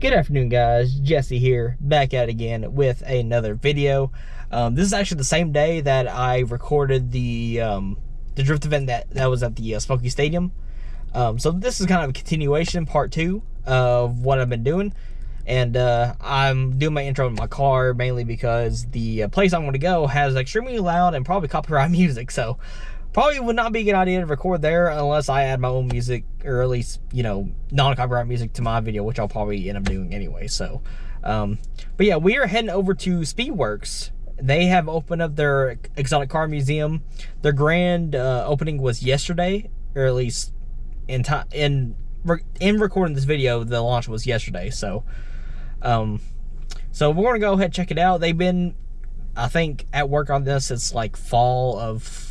Good afternoon, guys. Jesse here, back at it again with another video. This is actually the same day that I recorded the drift event that was at the Smoky Stadium. So this is kind of a continuation, part 2 of what I've been doing. And I'm doing my intro in my car mainly because the place I'm going to go has extremely loud and probably copyright music. So probably would not be a good idea to record there unless I add my own music, or at least, you know, non-copyright music to my video, which I'll probably end up doing anyway. So, but yeah, we are heading over to Speedwerkz. They have opened up their exotic car museum. Their grand opening was yesterday, or at least in recording this video, the launch was yesterday. So, so we're gonna go ahead and check it out. They've been, I think, at work on this. It's like fall of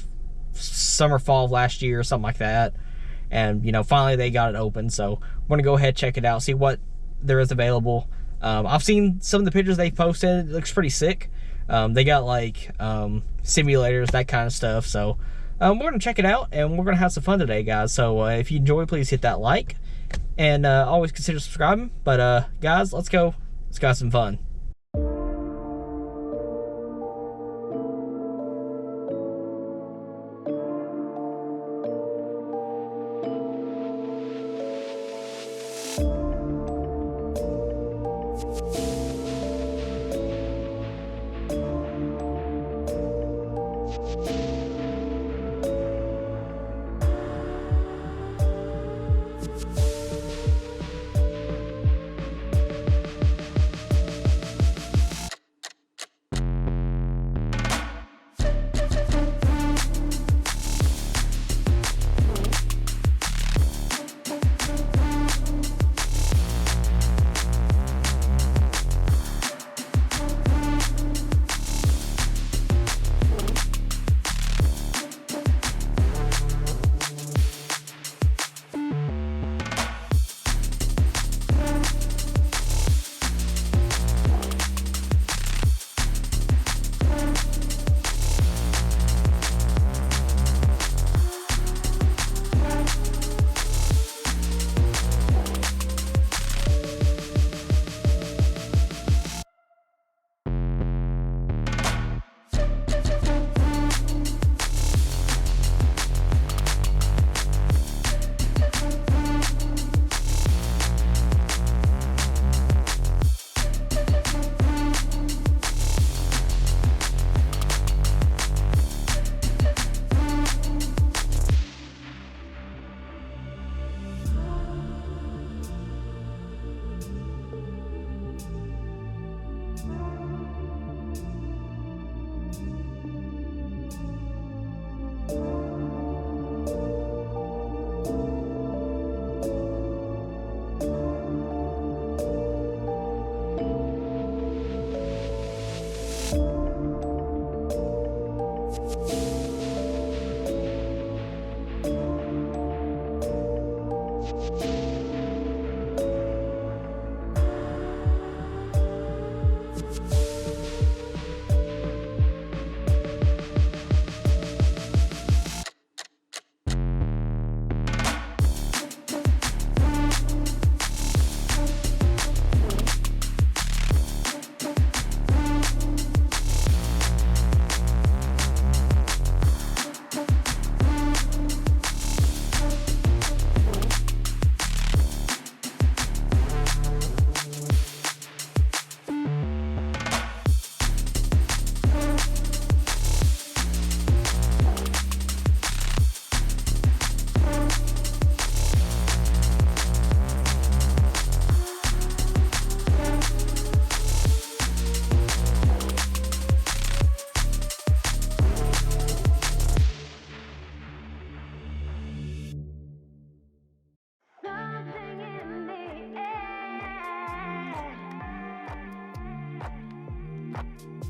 last year or something like that, and you know, finally they got it open. So we're gonna go ahead, check it out, see what there is available. I've seen some of the pictures they posted. It looks pretty sick. They got like simulators, that kind of stuff. So we're gonna check it out and we're gonna have some fun today, guys. So if you enjoy, please hit that like and always consider subscribing. But guys, let's go have some fun.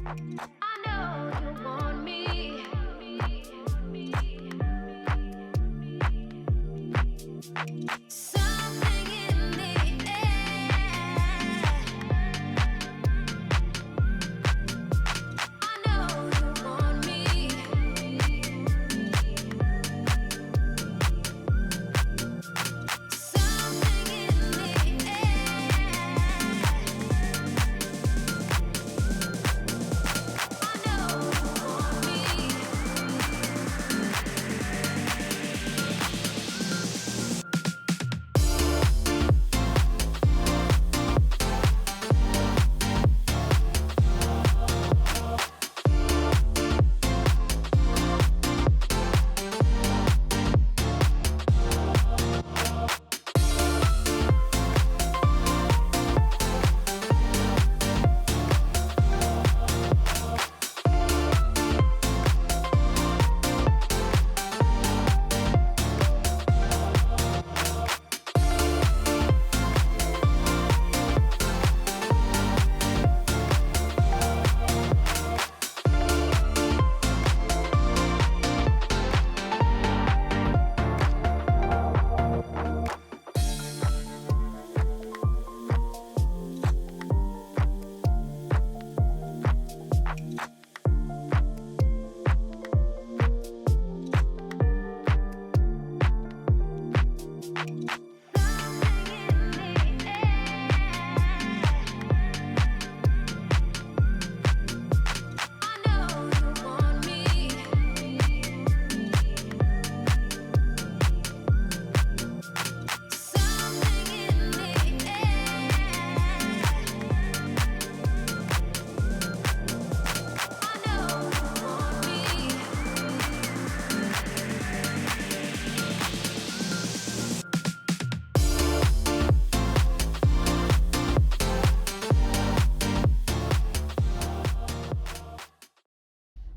I know you want me. Something in the air. I know you want me. Something in the air.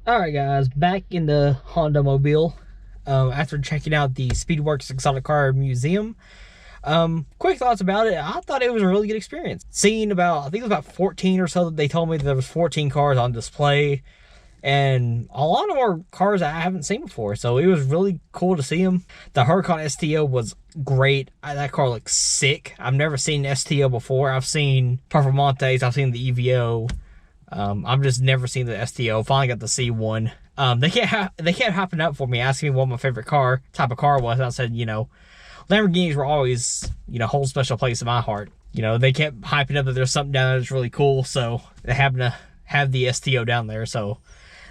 Alright guys, back in the Honda Mobile after checking out the Speedwerkz Exotic Car Museum. Quick thoughts about it. I thought it was a really good experience. Seeing about, I think it was about 14 or so that they told me that there was 14 cars on display. And a lot of them are cars I haven't seen before. So it was really cool to see them. The Huracan STO was great. That car looks sick. I've never seen an STO before. I've seen Performantes, I've seen the EVO. I've just never seen the STO. Finally got to see one. They kept hopping up for me, asking me what my favorite type of car was. And I said, you know, Lamborghinis were always, you know, hold a special place in my heart. You know, they kept hyping up that there's something down there that's really cool. So they happened to have the STO down there. So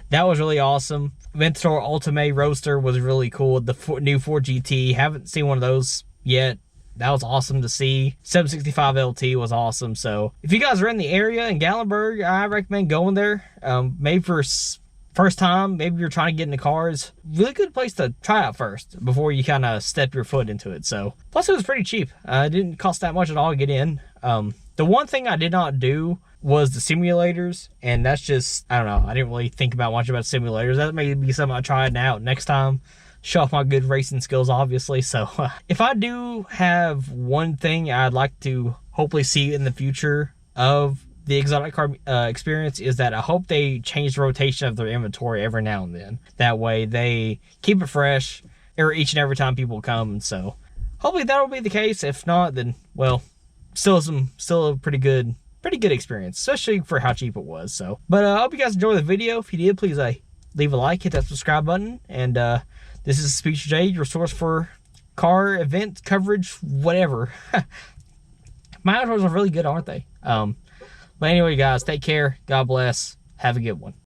that was really awesome. Ventador Ultimate Roadster was really cool. The new Ford GT, haven't seen one of those yet. That was awesome to see. 765 LT was awesome. So if you guys are in the area in Gatlinburg, I recommend going there. Maybe for first time, maybe you're trying to get into cars. Really good place to try out first before you kind of step your foot into it. So plus it was pretty cheap. It didn't cost that much at all to get in. The one thing I did not do was the simulators, and that's just, I don't know, I didn't really think about much about simulators. That may be something I try out next time. Show off my good racing skills, obviously. So if I do have one thing I'd like to hopefully see in the future of the exotic car experience, is that I hope they change the rotation of their inventory every now and then. That way they keep it fresh each and every time people come. And so hopefully that'll be the case. If not, then well, still a pretty good experience, especially for how cheap it was. So, but I hope you guys enjoyed the video. If you did, please leave a like, hit that subscribe button, and this is TheSpeedsterJ, your source for car event coverage, whatever. My outros are really good, aren't they? But anyway, guys, take care. God bless. Have a good one.